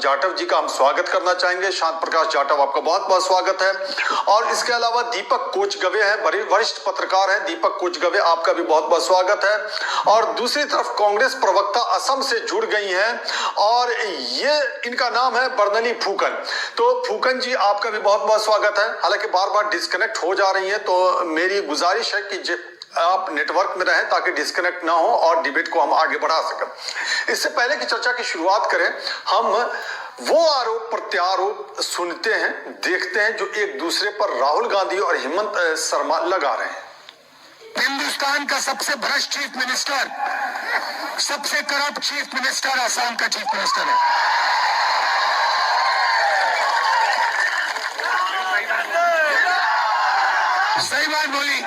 जाटव जी का हम स्वागत करना चाहेंगे। शांत प्रकाश जाटव, आपका बहुत बहुत स्वागत है। और इसके अलावा दीपक कोचगवे हैं, बड़े वरिष्ठ पत्रकार हैं। दीपक कोचगवे, आपका भी बहुत बहुत स्वागत है। और दूसरी तरफ कांग्रेस प्रवक्ता असम से जुड़ गई हैं और ये इनका नाम है बर्नली फूकन। तो फूकन जी, आपका भी बहुत बहुत स्वागत है। हालांकि बार बार डिस्कनेक्ट हो जा रही है, तो मेरी गुजारिश है कि आप नेटवर्क में रहें ताकि डिस्कनेक्ट ना हो और डिबेट को हम आगे बढ़ा सकें। इससे पहले की चर्चा की शुरुआत करें, हम वो आरोप प्रत्यारोप सुनते हैं, देखते हैं जो एक दूसरे पर राहुल गांधी और हेमंत शर्मा लगा रहे हैं। हिंदुस्तान का सबसे भ्रष्ट चीफ मिनिस्टर, सबसे करप्ट चीफ मिनिस्टर असम का चीफ मिनिस्टर है। सही बात बोली।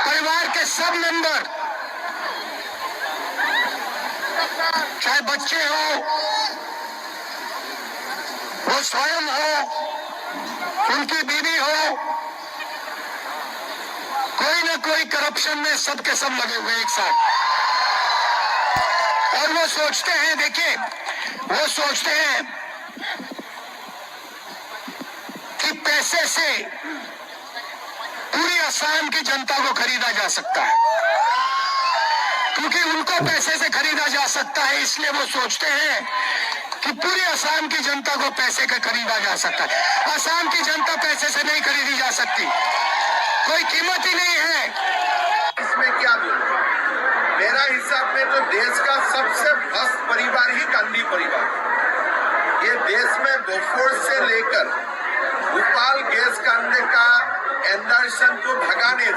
परिवार के सब मेंबर, चाहे बच्चे हो, वो स्वयं हो, उनकी बीवी हो, कोई ना कोई करप्शन में सबके सब लगे हुए एक साथ। और वो सोचते हैं, देखिए, वो सोचते हैं कि पैसे से पूरी असम की जनता को खरीदा जा सकता है। क्योंकि उनको पैसे से खरीदा जा सकता है, इसलिए वो सोचते हैं कि पूरी असम की जनता को पैसे का खरीदा जा सकता है। असम की जनता पैसे से नहीं खरीदी जा सकती, कोई कीमत ही नहीं है। इसमें क्या बोलूं, मेरा हिसाब में तो देश का सबसे भ्रष्ट परिवार ही गांधी परिवार है। ये देश में बोफोर्स से लेकर भोपाल गैस कांड का एंडरसन को भगाने से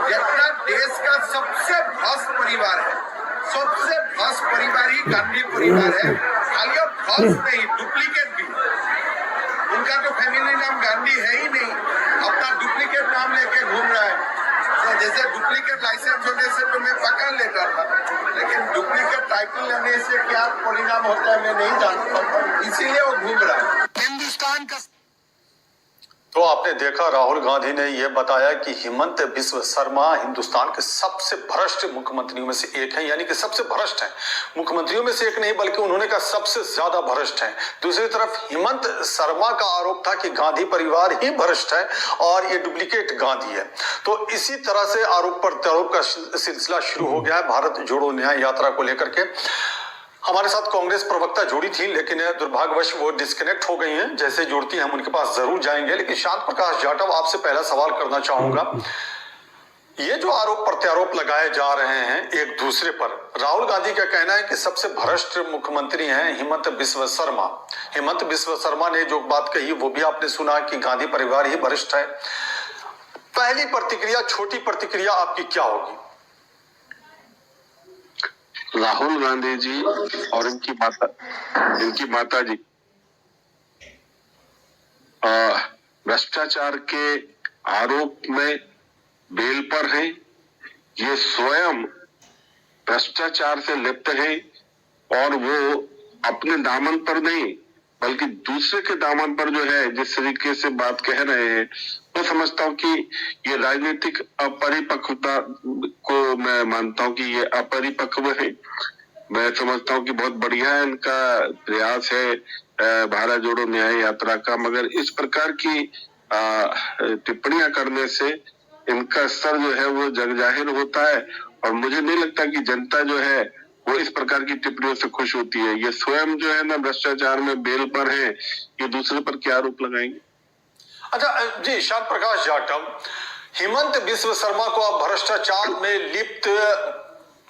जितना देश का सबसे भ्रष्ट परिवार है, सबसे भ्रष्ट परिवार ही गांधी परिवार है। खाली भ्रष्ट नहीं, डुप्लीकेट भी। उनका तो फैमिली नाम गांधी है ही नहीं, अपना डुप्लीकेट नाम लेके घूम रहा है। तो जैसे डुप्लीकेट लाइसेंस होने से तो मैं पकड़ लेता था, लेकिन डुप्लीकेट टाइटल लेने से क्या परिणाम होता है मैं नहीं जानता, इसीलिए वो घूम रहा है। हिंदुस्तान का तो आपने देखा, राहुल गांधी ने यह बताया कि हेमंत बिस्व शर्मा हिंदुस्तान के सबसे भ्रष्ट मुख्यमंत्रियों में से एक हैं, यानी कि सबसे भ्रष्ट हैं। मुख्यमंत्रियों में से एक नहीं, बल्कि उन्होंने कहा सबसे ज्यादा भ्रष्ट हैं। दूसरी तरफ हेमंत शर्मा का आरोप था कि गांधी परिवार ही भ्रष्ट है और ये डुप्लीकेट गांधी है। तो इसी तरह से आरोप प्रत्यारोप का सिलसिला शुरू हो गया है भारत जोड़ो न्याय यात्रा को लेकर के। हमारे साथ कांग्रेस प्रवक्ता जुड़ी थी, लेकिन दुर्भाग्यवश वो डिस्कनेक्ट हो गई हैं। जैसे जुड़ती हैं हम उनके पास जरूर जाएंगे। लेकिन शांत प्रकाश जाटव, आपसे पहला सवाल करना चाहूंगा, ये जो आरोप प्रत्यारोप लगाए जा रहे हैं एक दूसरे पर, राहुल गांधी का कहना है कि सबसे भ्रष्ट मुख्यमंत्री हैं हेमंत बिस्व शर्मा। हेमंत बिस्व शर्मा ने जो बात कही वो भी आपने सुना कि गांधी परिवार ही भ्रष्ट है। पहली प्रतिक्रिया, छोटी प्रतिक्रिया आपकी क्या होगी? राहुल गांधी जी और इनकी माता जी भ्रष्टाचार के आरोप में बेल पर हैं। ये स्वयं भ्रष्टाचार से लिप्त हैं और वो अपने दामन पर नहीं बल्कि दूसरे के दामन पर जो है जिस तरीके से बात कह रहे हैं, मैं समझता हूँ कि ये राजनीतिक अपरिपक्वता को मैं मानता हूँ कि ये अपरिपक्व है। मैं समझता हूँ कि बहुत बढ़िया इनका प्रयास है भारत जोड़ो न्याय यात्रा का, मगर इस प्रकार की टिप्पणियां करने से इनका स्तर जो है वो जग जाहिर होता है और मुझे नहीं लगता कि जनता जो है वो इस प्रकार की टिप्पणियों से खुश होती है। ये स्वयं जो है ना भ्रष्टाचार में बेल पर है, ये दूसरे पर क्या आरोप लगाएंगे? अच्छा जी, शांत प्रकाश जाटव, हेमंत बिस्व शर्मा को आप भ्रष्टाचार में लिप्त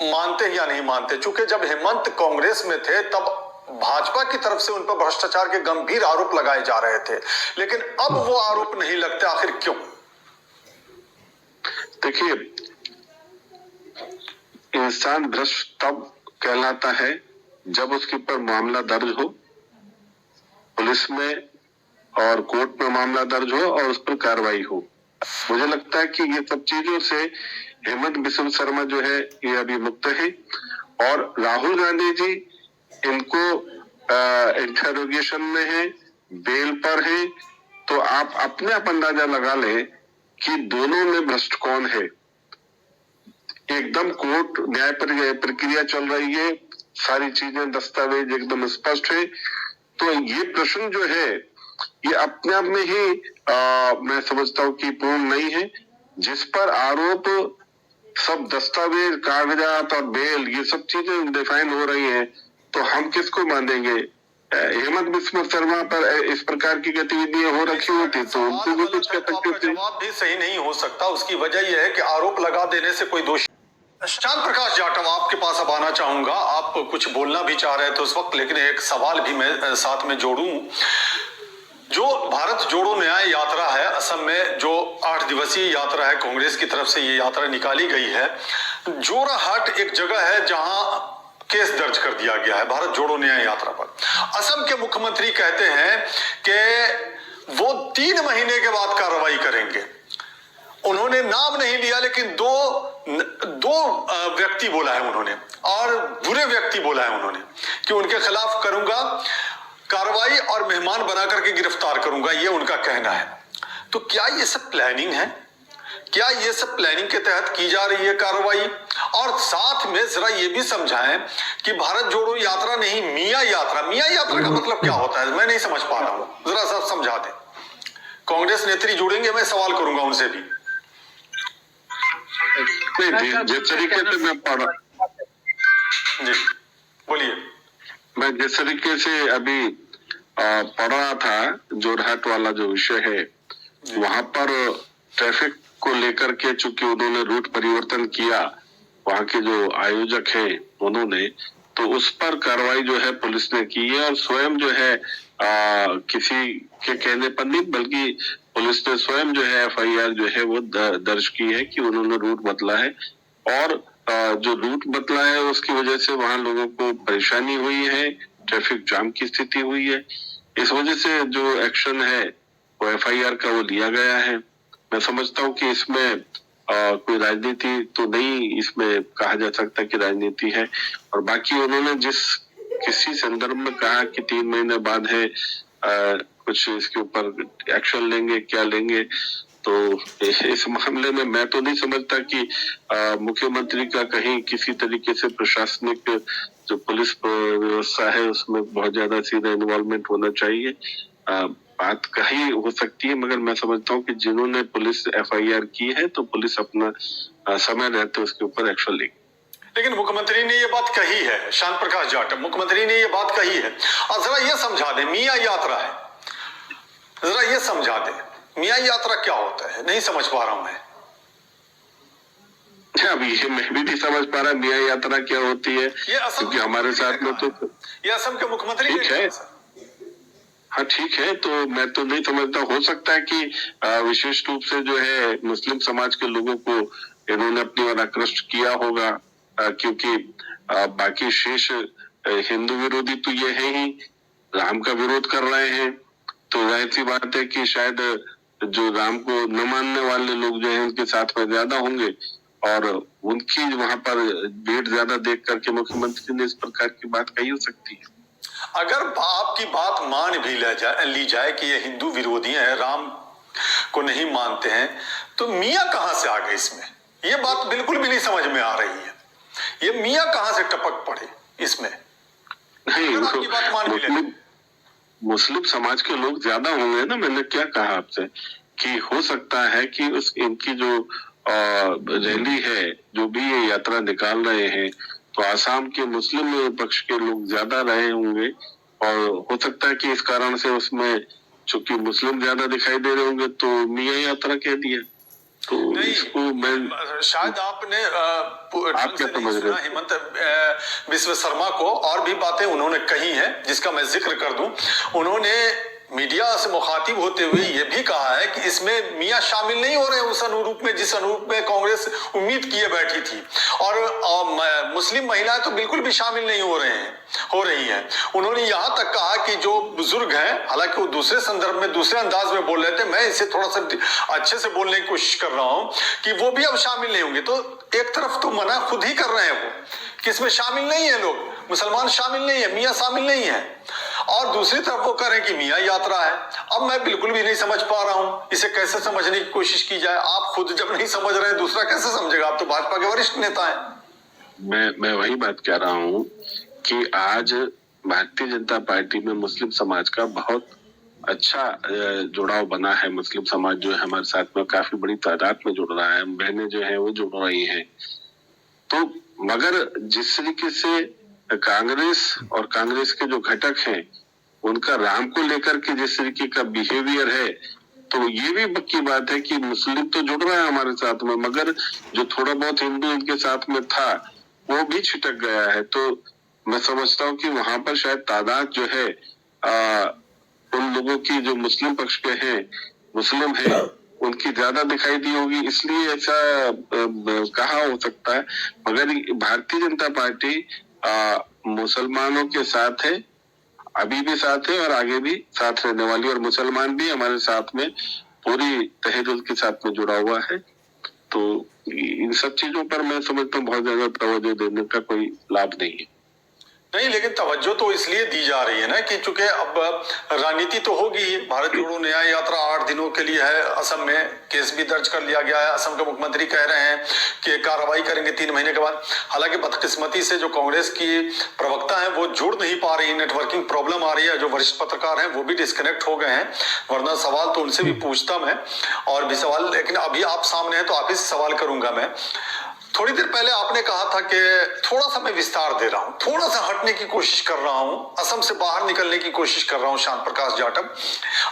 मानते या नहीं मानते? चूंकि जब हेमंत कांग्रेस में थे तब भाजपा की तरफ से उन पर भ्रष्टाचार के गंभीर आरोप लगाए जा रहे थे, लेकिन अब वो आरोप नहीं लगते, आखिर क्यों? देखिए, इंसान भ्रष्ट तब कहलाता है जब उसके ऊपर मामला दर्ज हो, पुलिस में और कोर्ट में मामला दर्ज हो और उस पर कार्रवाई हो। मुझे लगता है कि ये सब चीजों से हेमंत बिस्व शर्मा जो है ये अभी मुक्त है और राहुल गांधी जी इनको इंटरोगेशन में है, बेल पर है, तो आप अपने आप अंदाजा लगा लें कि दोनों में भ्रष्ट कौन है। एकदम कोर्ट न्याय प्रक्रिया चल रही है, सारी चीजें दस्तावेज एकदम स्पष्ट है। तो ये प्रश्न जो है ये अपने आप में ही मैं समझता हूँ कि पूर्ण नहीं है। जिस पर आरोप सब दस्तावेज, कागजात और बेल, ये सब चीजें डिफाइन हो रही हैं, तो हम किसको मानेंगे। हेमंत बिस्व शर्मा पर इस प्रकार की गतिविधियां हो रखी होती तो उनको भी कुछ कह सकते थे। जवाब भी सही नहीं हो सकता। उसकी वजह यह है कि आरोप लगा देने से कोई दोषी। शांत प्रकाश जाटव, आपके पास अब आना चाहूंगा। आप कुछ बोलना भी चाह रहे थे उस वक्त, लेकिन एक सवाल भी मैं साथ में जोड़ूं। जो भारत जोड़ो न्याय यात्रा है, असम में जो 8 दिवसीय यात्रा है, कांग्रेस की तरफ से ये यात्रा निकाली गई है। जोराहाट एक जगह है जहां केस दर्ज कर दिया गया है भारत जोड़ो न्याय यात्रा पर। असम के मुख्यमंत्री कहते हैं कि वो 3 महीने के बाद कार्रवाई करेंगे। उन्होंने नाम नहीं लिया, लेकिन दो व्यक्ति बोला है उन्होंने, और बुरे व्यक्ति बोला है उन्होंने कि उनके खिलाफ करूंगा कार्रवाई और मेहमान बना करके गिरफ्तार करूंगा, ये उनका कहना है। तो क्या ये सब प्लानिंग है? क्या ये सब प्लानिंग के तहत की जा रही है कार्रवाई? और साथ में जरा ये भी समझाएं कि भारत जोड़ो यात्रा नहीं, मियां यात्रा। मियां यात्रा का मतलब क्या होता है? मैं नहीं समझ पा रहा हूं, जरा सब समझा दें। कांग्रेस नेत्री जुड़ेंगे, मैं सवाल करूंगा उनसे भी। जिस तरीके से मैं पढ़ा, जी बोलिए। मैं जिस तरीके से अभी पढ़ रहा था, जोरहाट वाला जो विषय है, वहां पर ट्रैफिक को लेकर के चूंकि उन्होंने रूट परिवर्तन किया, वहां के जो आयोजक हैं उन्होंने, तो उस पर कार्रवाई जो है पुलिस ने की है। और स्वयं जो है किसी के कहने पर नहीं, बल्कि पुलिस ने स्वयं जो है FIR जो है वो दर्ज की है कि उन्होंने रूट बदला है। और जो रूट बदला है उसकी वजह से वहां लोगों को परेशानी हुई है, ट्रैफिक जाम की स्थिति हुई है। इस वजह से जो एक्शन है वो FIR का वो लिया गया है। मैं समझता हूँ कि इसमें कोई राजनीति तो नहीं, इसमें कहा जा सकता कि राजनीति है। और बाकी उन्होंने जिस किसी संदर्भ में कहा कि 3 महीने बाद है, कुछ इसके ऊपर एक्शन लेंगे, क्या लेंगे, तो इस मामले में मैं तो नहीं समझता कि मुख्यमंत्री का कहीं किसी तरीके से प्रशासनिक जो पुलिस व्यवस्था है उसमें बहुत ज्यादा सीधा इन्वॉल्वमेंट होना चाहिए। बात कहीं हो सकती है, मगर मैं समझता हूँ कि जिन्होंने पुलिस FIR की है तो पुलिस अपना समय रहते उसके ऊपर एक्शन लेगी। लेकिन मुख्यमंत्री ने ये बात कही है, शांत प्रकाश जाटव, मुख्यमंत्री ने ये बात कही है। और जरा ये समझा दे, मियां यात्रा है, जरा ये समझा दे मियां यात्रा क्या होता है? नहीं समझ पा रहा हूं मैं। अब ये मैं भी नहीं समझ पा रहा मियां यात्रा क्या होती है, क्योंकि हमारे साथ में तो ये असम के मुख्यमंत्री ठीक है। हाँ ठीक है, तो मैं तो नहीं समझता। हो सकता है कि विशेष रूप से जो है मुस्लिम समाज के लोगों को इन्होंने अपनी ओर आकृष्ट किया होगा, क्योंकि बाकी शेष हिंदू विरोधी तो ये है ही, राम का विरोध कर रहे हैं। तो जाहिर सी बात है कि शायद जो राम को न मानने वाले लोग जो है उनके साथ में ज्यादा होंगे, और उनकी वहां पर भीड़ ज्यादा देख करके मुख्यमंत्री ने इस प्रकार की बात कही हो सकती है। अगर आपकी बात मान भी ली जाए कि ये हिंदू विरोधी हैं, राम को नहीं मानते हैं, तो मियां कहां से आ गए इसमें? ये बात बिल्कुल भी नहीं समझ में आ रही है। ये मियां कहां से टपक पड़े इसमें? नहीं, आपकी बात मान भी मुस्लिम समाज के लोग ज्यादा होंगे ना। मैंने क्या कहा आपसे कि हो सकता है कि इनकी जो रैली है, जो भी ये यात्रा निकाल रहे हैं, तो आसाम के मुस्लिम पक्ष के लोग ज्यादा रहे होंगे, और हो सकता है कि इस कारण से उसमें चूंकि मुस्लिम ज्यादा दिखाई दे रहे होंगे तो मियां यात्रा कह दिया। तो इसको मैं शायद आपने आप क्या समझ रहे हैं? हेमंत बिस्व शर्मा को और भी बातें उन्होंने कही हैं, जिसका मैं जिक्र कर दूं। उन्होंने मीडिया से मुखातिब होते हुए ये भी कहा है कि इसमें मियां शामिल नहीं हो रहे उस अनुरूप में जिस अनुरूप में कांग्रेस उम्मीद किए बैठी थी, और मुस्लिम महिलाएं तो बिल्कुल भी शामिल नहीं हो रही हैं। उन्होंने यहां तक कहा कि जो बुजुर्ग हैं, हालांकि वो दूसरे संदर्भ में दूसरे अंदाज में बोल रहे थे, मैं इसे थोड़ा सा अच्छे से बोलने की कोशिश कर रहा हूं कि वो भी अब शामिल नहीं होंगे। तो एक तरफ तो मना खुद ही कर रहे हैं वो कि इसमें शामिल नहीं है लोग, मुसलमान शामिल नहीं है, मियां शामिल नहीं है, और दूसरी तरफ वो कह रहे हैं कि मियाँ यात्रा है। अब मैं बिल्कुल भी नहीं समझ पा रहा हूं, इसे कैसे समझने की कोशिश की जाए। आप खुद जब नहीं समझ रहे हैं, दूसरा कैसे समझेगा? आप तो भाजपा के वरिष्ठ नेता हैं। मैं वही बात कह रहा हूँ कि आज भारतीय जनता पार्टी में मुस्लिम समाज का बहुत अच्छा जुड़ाव बना है। मुस्लिम समाज जो है हमारे साथ में काफी बड़ी तादाद में जुड़ रहा है, बहनें जो है वो जुड़ रही हैं। तो मगर जिस तरीके से कांग्रेस और कांग्रेस के जो घटक हैं उनका राम को लेकर के जिस तरीके का बिहेवियर है, तो ये भी पक्की बात है कि मुस्लिम तो जुड़ रहा है हमारे साथ में, मगर जो थोड़ा बहुत हिंदू इनके साथ में था वो भी छिटक गया है। तो मैं समझता हूँ कि वहां पर शायद तादाद जो है उन लोगों की जो मुस्लिम पक्ष के हैं, मुस्लिम हैं, उनकी ज्यादा दिखाई दी होगी, इसलिए ऐसा कहा हो सकता है। मगर भारतीय जनता पार्टी मुसलमानों के साथ है, अभी भी साथ है और आगे भी साथ रहने वाली, और मुसलमान भी हमारे साथ में पूरी तहे दिल के साथ में जुड़ा हुआ है। तो इन सब चीजों पर मैं समझता हूँ बहुत ज्यादा तवज्जो देने का कोई लाभ नहीं है। नहीं, लेकिन तवज्जो तो इसलिए दी जा रही है ना कि चूंकि अब राजनीति तो होगी। भारत जोड़ो न्याय यात्रा 8 दिनों के लिए है। असम में केस भी दर्ज कर लिया गया है। असम के मुख्यमंत्री कह रहे हैं कि कार्रवाई करेंगे 3 महीने के बाद। हालांकि बदकिस्मती से जो कांग्रेस की प्रवक्ता है वो जुड़ नहीं पा रही, नेटवर्किंग प्रॉब्लम आ रही है। जो वरिष्ठ पत्रकार हैं वो भी डिस्कनेक्ट हो गए हैं, वरना सवाल तो उनसे भी पूछता मैं, और भी सवाल, लेकिन अभी आप सामने हैं तो आप ही से सवाल करूंगा मैं। थोड़ी देर पहले आपने कहा था कि थोड़ा सा मैं विस्तार दे रहा हूं, थोड़ा सा हटने की कोशिश कर रहा हूं, असम से बाहर निकलने की कोशिश कर रहा हूं। श्याम प्रकाश जाटव,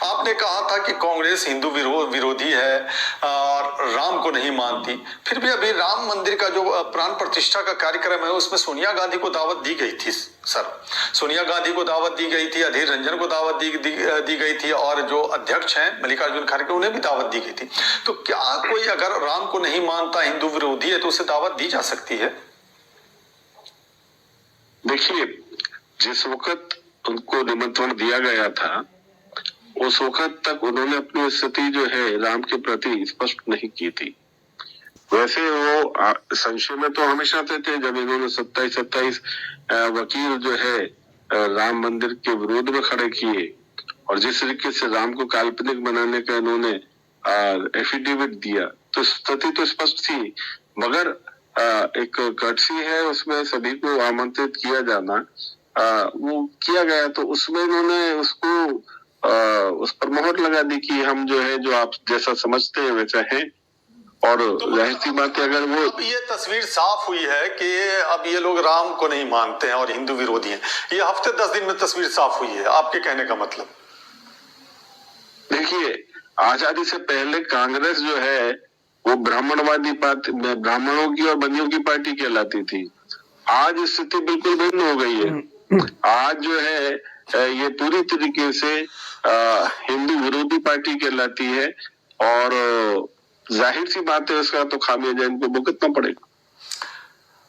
आपने कहा था कि कांग्रेस हिंदू विरोधी है और राम को नहीं मानती। फिर भी अभी राम मंदिर का जो प्राण प्रतिष्ठा का कार्यक्रम है उसमें सोनिया गांधी को दावत दी गई थी। सर, सोनिया गांधी को दावत दी गई थी, अधीर रंजन को दावत दी गई थी, और जो अध्यक्ष हैं मल्लिकार्जुन खड़गे उन्हें भी दावत दी गई थी। तो क्या कोई अगर राम को नहीं मानता, हिंदू विरोधी है, तो उसे दावत दी जा सकती है? देखिए, जिस वक्त उनको निमंत्रण दिया गया था उस वक्त तक उन्होंने अपनी स्थिति जो है राम के प्रति स्पष्ट नहीं की थी। वैसे वो संशय में तो हमेशा थे जब इन्होंने 27 वकील जो है राम मंदिर के विरोध में खड़े किए, और जिस तरीके से राम को काल्पनिक बनाने का इन्होंने एफिडेविट दिया, तो स्थिति तो स्पष्ट थी। मगर एक कर्टसी है, उसमें सभी को आमंत्रित किया जाना, वो किया गया, तो उसमें इन्होंने उसको उस पर मोहर लगा दी कि हम जो है जो आप जैसा समझते हैं वैसा है। और जाहिर सी बात है, अगर वो अब ये तस्वीर साफ हुई है कि अब ये लोग राम को नहीं मानते हैं और हिंदू विरोधी हैं, ये हफ्ते 10 दिन में तस्वीर साफ हुई है, आपके कहने का मतलब? देखिए, आजादी से पहले कांग्रेस जो है वो ब्राह्मणवादी पार्टी, ब्राह्मणों की और बंदियों की पार्टी कहलाती थी। आज स्थिति बिल्कुल भिन्न हो गई है। आज जो है ये पूरी तरीके से हिंदू विरोधी पार्टी कहलाती है, और जाहिर सी बात है इसका तो खामियाजा इनको भुगतना पड़ेगा।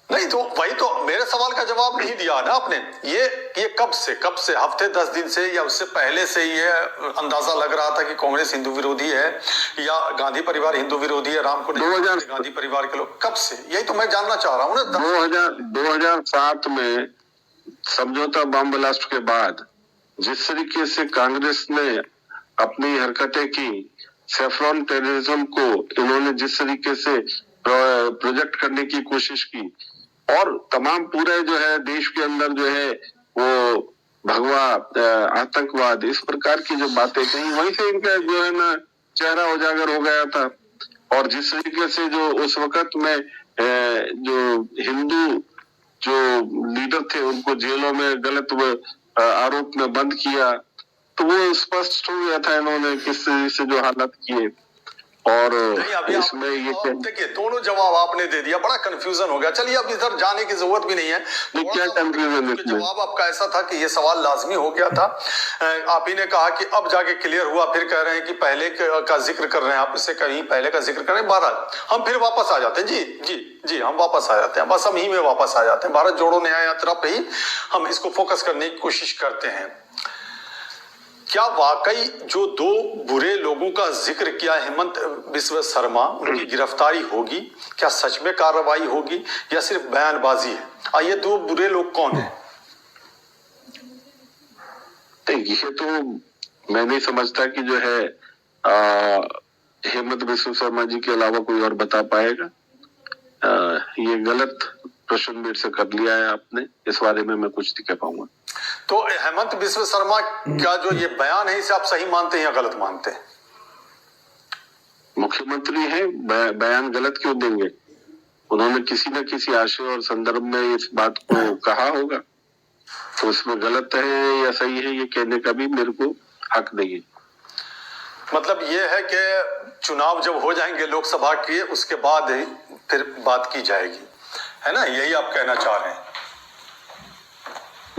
नहीं, तो वही तो मेरे सवाल का जवाब नहीं दिया ना आपने। ये कब से हफ्ते 10 दिन से या उससे पहले से ये अंदाजा लग रहा था कि कांग्रेस हिंदू विरोधी है या गांधी परिवार हिंदू विरोधी है, राम को नहीं 2000 गांधी परिवार के लोग? कब से? यही तो मैं जानना चाह रहा हूँ ना। 2007 में समझौता बम ब्लास्ट के बाद जिस तरीके से कांग्रेस ने अपनी हरकतें की, सेफ्रॉन टेररिज्म को इन्होंने जिस तरीके से प्रोजेक्ट करने की कोशिश की, और तमाम पूरे जो है देश के अंदर जो है वो भगवा आतंकवाद, इस प्रकार की जो बातें कही, वहीं से इनका जो है ना चेहरा उजागर हो गया था। और जिस तरीके से जो उस वक्त में जो हिंदू जो लीडर थे उनको जेलों में गलत आरोप में बंद किया, तो वो स्पष्ट हो गया था इन्होंने किस तरह से जो हालात किए। और इसमें ये देखिए, दोनों जवाब आपने दे दिया, बड़ा कंफ्यूजन हो गया। चलिए, अब इधर जाने की जरूरत भी नहीं है। क्या कंफ्यूजन है? जवाब आपका ऐसा था कि ये सवाल लाजमी हो गया था। आप ही ने कहा कि अब जाके क्लियर हुआ, फिर कह रहे हैं कि पहले का जिक्र कर रहे हैं आप, इससे कहीं पहले का जिक्र कर रहे हैं। बहरहाल हम फिर वापस आ जाते हैं। जी, हम वापस आ जाते हैं, बस हम ही में वापस आ जाते हैं। भारत जोड़ो न्याय यात्रा पे ही हम इसको फोकस करने की कोशिश करते हैं। क्या वाकई जो 2 बुरे लोगों का जिक्र किया हेमंत बिस्व शर्मा, उनकी गिरफ्तारी होगी? क्या सच में कार्रवाई होगी या सिर्फ बयानबाजी है? ये 2 बुरे लोग कौन हैं? ये तो मैं नहीं समझता कि जो है हेमंत बिस्व शर्मा जी के अलावा कोई और बता पाएगा। ये गलत प्रश्न मेरे से कर लिया है आपने, इस बारे में मैं कुछ नहीं कह पाऊंगा। तो हेमंत बिस्व शर्मा का जो ये बयान है इसे आप सही मानते हैं या गलत मानते हैं? मुख्यमंत्री हैं, बयान गलत क्यों देंगे? उन्होंने किसी न किसी आशय और संदर्भ में इस बात को कहा होगा, तो उसमें गलत है या सही है ये कहने का भी मेरे को हक नहीं है। मतलब ये है कि चुनाव जब हो जाएंगे लोकसभा के, उसके बाद ही फिर बात की जाएगी, है ना? यही आप कहना चाह रहे हैं?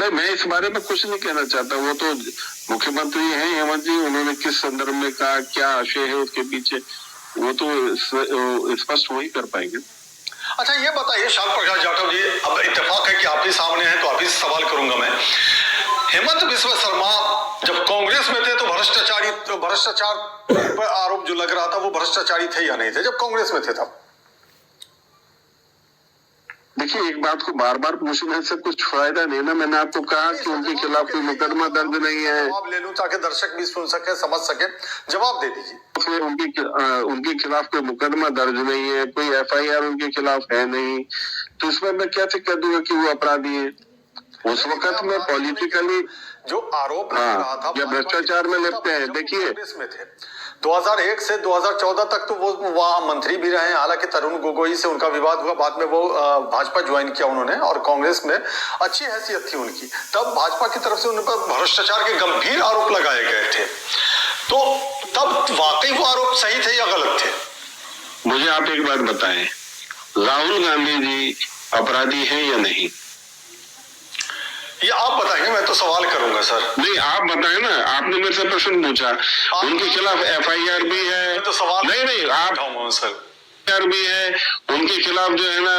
नहीं, मैं इस बारे में कुछ नहीं कहना चाहता। वो तो मुख्यमंत्री हैं हेमंत जी, उन्होंने किस संदर्भ में कहा, क्या आशय है उसके पीछे, वो तो स्पष्ट वही कर पाएंगे। अच्छा ये बताइए श्याम प्रकाश जाटव जी, अब इत्तेफाक है कि आप ही सामने हैं तो आप ही से सवाल करूंगा मैं। हेमंत बिस्व शर्मा जब कांग्रेस में थे तो भ्रष्टाचार पर आरोप जो लग रहा था वो भ्रष्टाचारी थे या नहीं थे जब कांग्रेस में थे तब? देखिए, एक बात को बार बार पूछने से कुछ फायदा नहीं ना। मैंने आपको कहा कि उनके खिलाफ कोई मुकदमा दर्ज नहीं है। जवाब ले लूं ताकि दर्शक भी सुन सके, समझ सके, जवाब दे दीजिए। उनके खिलाफ कोई मुकदमा दर्ज नहीं है, कोई FIR उनके खिलाफ है नहीं, तो इसमें मैं कैसे कह दूंगा कि वो अपराधी है? उस वक्त में पॉलिटिकली जो आरोप लग रहा था या भ्रष्टाचार में लिप्त है। देखिए, 2001 से 2014 तक तो वो वहां मंत्री भी रहे, हालांकि तरुण गोगोई से उनका विवाद हुआ, बाद में वो भाजपा ज्वाइन किया उन्होंने और कांग्रेस में अच्छी हैसियत थी उनकी। तब भाजपा की तरफ से उन पर भ्रष्टाचार के गंभीर आरोप लगाए गए थे, तो तब वाकई वो आरोप सही थे या गलत थे? मुझे आप एक बात बताएं, राहुल गांधी जी अपराधी हैं या नहीं? ये आप बताएंगे, मैं तो सवाल करूंगा सर। नहीं, आप बताएं ना, आपने मेरे से प्रश्न पूछा। उनके खिलाफ FIR भी है, तो सवाल नहीं आप सर भी है, उनके खिलाफ जो है ना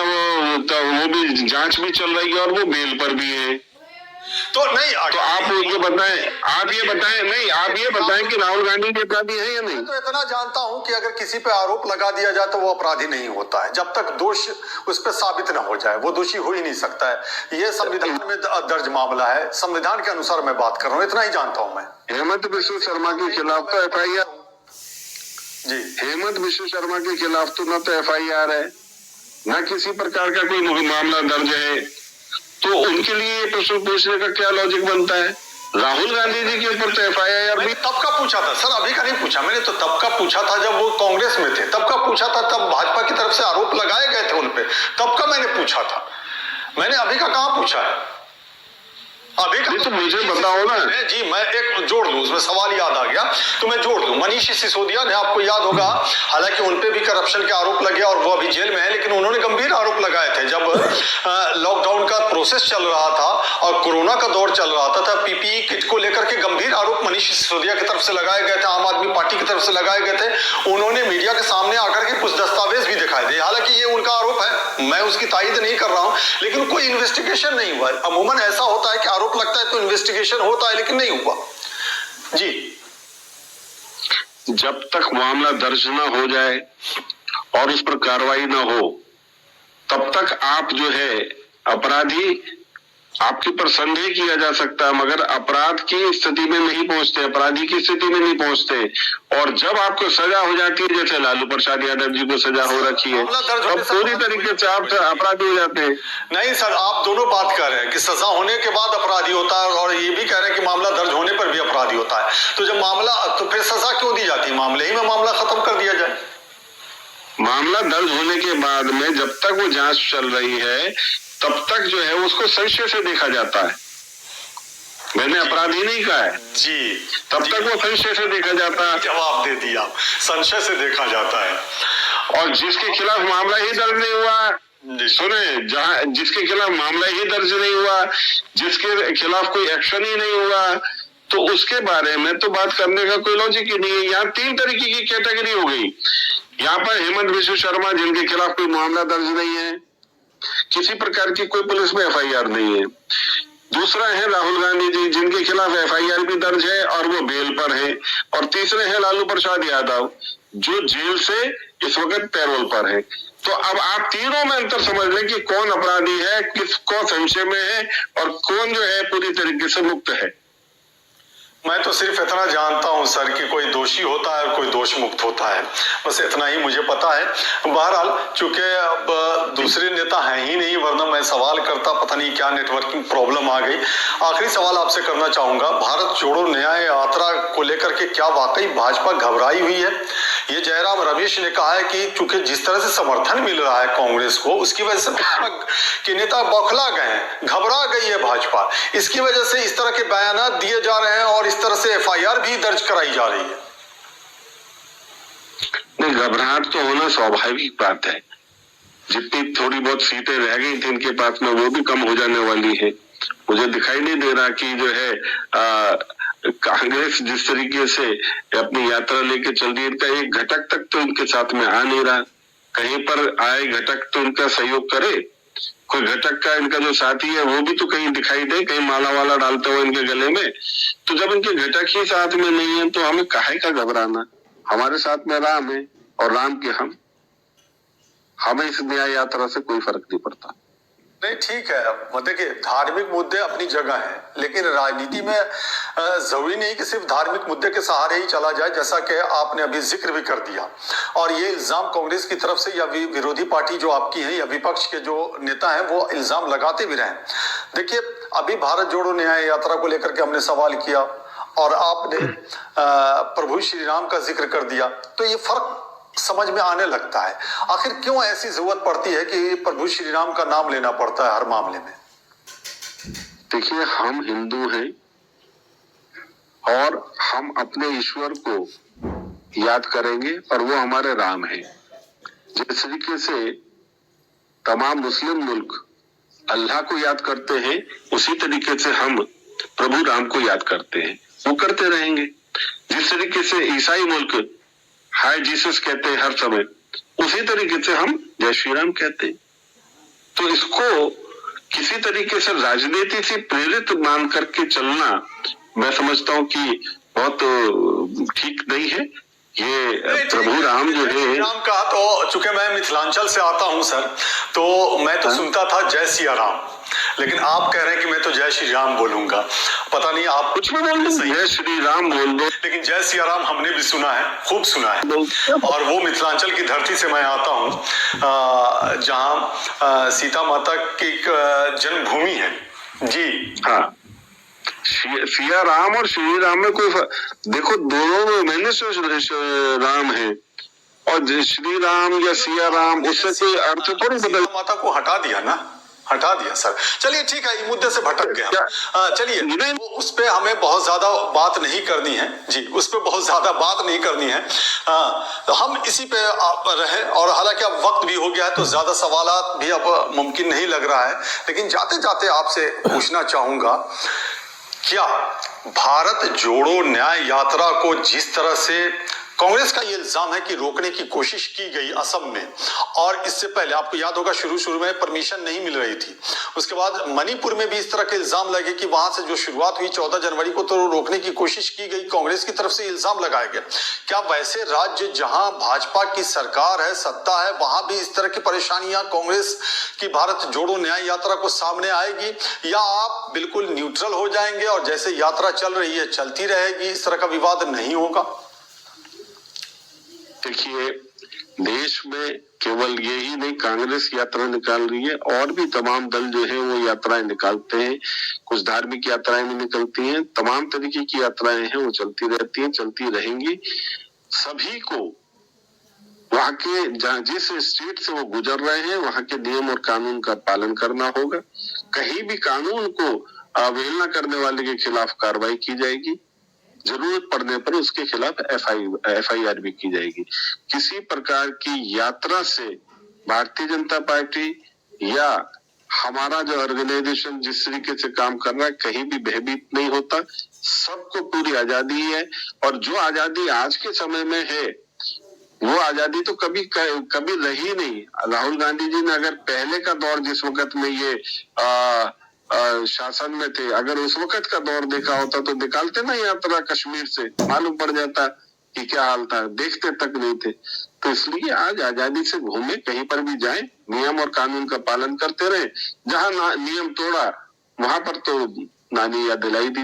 वो भी जांच भी चल रही है और वो बेल पर भी है। तो नहीं, तो आप ये बताएं, नहीं आप ये बताएं कि राहुल गांधी के अपराधी है या नहीं? तो इतना जानता हूं कि अगर किसी पे आरोप लगा दिया जाए तो वो अपराधी नहीं होता है जब तक दोष उस पर साबित ना हो जाए, वो दोषी हो ही नहीं सकता है। ये संविधान में दर्ज मामला है, संविधान के अनुसार मैं बात कर रहा हूँ, इतना ही जानता हूं मैं। हेमंत बिस्व शर्मा के खिलाफ तो FIR जी, हेमंत बिस्व शर्मा के खिलाफ तो न तो FIR है, न किसी प्रकार का कोई मामला दर्ज है, तो उनके लिए प्रश्न पूछने का क्या लॉजिक बनता है? राहुल गांधी जी के ऊपर तो FIR भी तब का पूछा था सर, अभी का नहीं पूछा मैंने, तो तब का पूछा था जब वो कांग्रेस में थे, तब का पूछा था, तब भाजपा की तरफ से आरोप लगाए गए थे उनपे, तब का मैंने पूछा था। मैंने अभी का कहाँ पूछा है? अभी का तो मुझे बताओ ना जी। मैं एक जोड़ दूं, उसमें सवाल याद आ गया तो मैं जोड़ दूं। मनीष सिसोदिया ने, आपको याद होगा, हालांकि उनपे भी करप्शन के आरोप लगे और वो अभी जेल में है, लेकिन उन्होंने गंभीर आरोप लगाए थे जब लॉकडाउन का प्रोसेस चल रहा था और कोरोना का दौर चल रहा था, तब PPE किट को लेकर के गंभीर आरोप मनीष सिसोदिया की तरफ से लगाए गए थे, आम आदमी पार्टी की तरफ से लगाए गए थे। उन्होंने मीडिया के सामने आकर के कुछ दस्तावेज भी दिखाए थे, हालांकि ये उनका आरोप है, मैं उसकी तायीद नहीं कर रहा हूं, लेकिन कोई इन्वेस्टिगेशन नहीं हुआ। अमूमन ऐसा होता है कि आरोप लगता है तो इन्वेस्टिगेशन होता है, लेकिन नहीं हुआ जी। जब तक मामला दर्ज ना हो जाए और उस पर कार्रवाई ना हो, तब तक आप जो है अपराधी, आपके पर संदेह किया जा सकता है, मगर अपराध की स्थिति में नहीं पहुंचते, अपराधी की स्थिति में नहीं पहुंचते। और जब आपको सजा हो जाती है, जैसे लालू प्रसाद यादव जी को सजा हो रखी है, तब पूरी तरीके से आप अपराधी हो जाते हैं। नहीं सर, आप दोनों बात कर रहे हैं कि सजा होने के बाद अपराधी होता है और ये भी कह रहे हैं कि मामला दर्ज होने पर भी अपराधी होता है। तो जब मामला, तो फिर सजा क्यों दी जाती है? मामले ही में मामला खत्म कर दिया जाए। मामला दर्ज होने के बाद में जब तक वो जांच चल रही है तब तक जो है उसको संशय से देखा जाता है। मैंने अपराधी नहीं कहा है जी, तब तक वो संशय से देखा जाता है। जवाब दे दिया, संशय से देखा जाता है। और जिसके खिलाफ मामला ही दर्ज नहीं हुआ, सुने, जहां जिसके खिलाफ मामला ही दर्ज नहीं हुआ, जिसके खिलाफ कोई एक्शन ही नहीं हुआ, तो उसके बारे में तो बात करने का कोई लॉजिक ही नहीं है। यहाँ 3 तरीके की कैटेगरी हो गई। यहाँ पर हेमंत बिस्व शर्मा, जिनके खिलाफ कोई मामला दर्ज नहीं है, किसी प्रकार की कोई पुलिस में FIR नहीं है। दूसरा है राहुल गांधी जी, जिनके खिलाफ FIR भी दर्ज है और वो बेल पर है। और तीसरे है लालू प्रसाद यादव, जो जेल से इस वक्त पैरोल पर है। तो अब आप तीनों में अंतर समझ लें कि कौन अपराधी है, किसको संशय में है और कौन जो है पूरी तरीके से मुक्त है। मैं तो सिर्फ इतना जानता हूं सर कि कोई दोषी होता है और कोई दोष मुक्त होता है, बस इतना ही मुझे पता है। बहरहाल चूंकि अब दूसरे नेता हैं ही नहीं, वरना मैं सवाल करता, पता नहीं क्या नेटवर्किंग प्रॉब्लम आ गई। आखिरी सवाल आपसे करना चाहूंगा, भारत जोड़ो न्याय यात्रा को लेकर के क्या वाकई भाजपा घबराई हुई है? ये जयराम रमेश ने कहा है कि चूंकि जिस तरह से समर्थन मिल रहा है कांग्रेस को, उसकी वजह से भाजपा के नेता बौखला गए हैं, घबरा गई है भाजपा। इसकी वजह से इस तरह के बयान दिए जा रहे हैं और इस तरह से एफआईआर भी दर्ज कराई जा रही है। नहीं, घबराहट तो होना स्वाभाविक बात है। जितनी थोड़ी बहुत सीटें रह गई थी इनके पास में, वो भी कम हो जाने वाली है। मुझे दिखाई नहीं दे रहा कि जो है कांग्रेस जिस तरीके से अपनी यात्रा लेके चल रही है, इनका एक घटक तक तो इनके साथ में आ नहीं रहा। कहीं पर आए घटक तो इनका सहयोग करे, कोई घटक का इनका जो साथी है वो भी तो कहीं दिखाई दे, कहीं माला वाला डालते हुए इनके गले में। तो जब इनके घटक ही साथ में नहीं है तो हमें काहे का घबराना? हमारे साथ में राम है और राम के हमें इस न्याय यात्रा से कोई फर्क नहीं पड़ता। नहीं, ठीक है, देखिए धार्मिक मुद्दे अपनी जगह हैं, लेकिन राजनीति में जरूरी नहीं कि सिर्फ धार्मिक मुद्दे के सहारे ही चला जाए, जैसा कि आपने अभी जिक्र भी कर दिया। और ये इल्जाम कांग्रेस की तरफ से या विरोधी पार्टी जो आपकी है या विपक्ष के जो नेता हैं वो इल्जाम लगाते भी रहे। देखिए, अभी भारत जोड़ो न्याय यात्रा को लेकर के हमने सवाल किया और आपने प्रभु श्री राम का जिक्र कर दिया, तो ये फर्क समझ में आने लगता है। आखिर क्यों ऐसी जरूरत पड़ती है कि प्रभु श्री राम का नाम लेना पड़ता है हर मामले में? देखिए, हम हिंदू हैं और हम अपने ईश्वर को याद करेंगे और वो हमारे राम हैं। जिस तरीके से तमाम मुस्लिम मुल्क अल्लाह को याद करते हैं, उसी तरीके से हम प्रभु राम को याद करते हैं, वो करते रहेंगे। जिस तरीके से ईसाई मुल्क हाय जीसस कहते हैं हर समय, उसी तरीके से हम जय श्री राम कहते हैं। तो इसको किसी तरीके से राजनीति से प्रेरित मान करके चलना मैं समझता हूं कि बहुत ठीक नहीं है। ये प्रभु राम जो है, राम का तो चूंकि मैं मिथिलांचल से आता हूं सर, तो मैं तो सुनता था जय सिया राम, लेकिन आप कह रहे हैं कि मैं तो जय श्री राम बोलूंगा। पता नहीं आप कुछ भी बोल दो, जय श्री राम बोल दो, लेकिन जय सिया राम हमने भी सुना है, खूब सुना है। और वो मिथिलांचल की धरती से मैं आता हूँ, जहाँ सीता माता की जन्मभूमि है जी। हाँ, सिया राम और श्री राम में कोई देखो, दोनों में से राम है और श्री राम या सिया राम, उससे कोई अर्थ थोड़ी बदल। माता को हटा दिया ना, हटा दिया सर। चलिए ठीक है, मुद्दे से भटक गया। चलिए उस पे हमें बहुत ज्यादा बात नहीं करनी है जी, उस पे बहुत ज्यादा बात नहीं करनी है। तो हम इसी पे रहे, और हालांकि अब वक्त भी हो गया है तो ज्यादा सवालात भी अब मुमकिन नहीं लग रहा है। लेकिन जाते जाते आपसे पूछना चाहूंगा, क्या भारत जोड़ो न्याय यात्रा को जिस तरह से कांग्रेस का ये इल्जाम है कि रोकने की कोशिश की गई असम में, और इससे पहले आपको याद होगा शुरू में परमिशन नहीं मिल रही थी, उसके बाद मणिपुर में भी इस तरह के इल्जाम लगे कि वहां से जो शुरुआत हुई 14 जनवरी को, तो रोकने की कोशिश की गई, कांग्रेस की तरफ से इल्जाम लगाया गया। क्या वैसे राज्य जहां भाजपा की सरकार है, सत्ता है, वहां भी इस तरह की परेशानियां कांग्रेस की भारत जोड़ो न्याय यात्रा को सामने आएगी, या आप बिल्कुल न्यूट्रल हो जाएंगे और जैसे यात्रा चल रही है चलती रहेगी, इस तरह का विवाद नहीं होगा? देखिए, देश में केवल यही नहीं कांग्रेस यात्रा निकाल रही है, और भी तमाम दल जो है वो यात्राएं निकालते हैं। कुछ धार्मिक यात्राएं भी निकलती हैं, तमाम तरीके की यात्राएं हैं, वो चलती रहती हैं, चलती रहेंगी। सभी को वहां के जिस स्टेट से वो गुजर रहे हैं वहां के नियम और कानून का पालन करना होगा। कहीं भी कानून को अवहेलना करने वाले के खिलाफ कार्रवाई की जाएगी, जरूरत पड़ने पर उसके खिलाफ एफआईआर भी की जाएगी। किसी प्रकार की यात्रा से भारतीय जनता पार्टी या हमारा जो ऑर्गेनाइजेशन जिस तरीके से काम कर रहा है कहीं भी भयभीत नहीं होता। सबको पूरी आजादी है, और जो आजादी आज के समय में है वो आजादी तो कभी रही नहीं। राहुल गांधी जी ने अगर पहले का दौर जिस वक्त में ये शासन में थे, अगर उस वक्त का दौर देखा होता तो निकालते ना यात्रा कश्मीर से, मालूम पड़ जाता कि क्या हाल था, देखते तक नहीं थे। तो इसलिए आज आजादी से घूमे, कहीं पर भी जाएं, नियम और कानून का पालन करते रहे। जहां नियम तोड़ा वहां पर तो नानी याद दिलाई दी।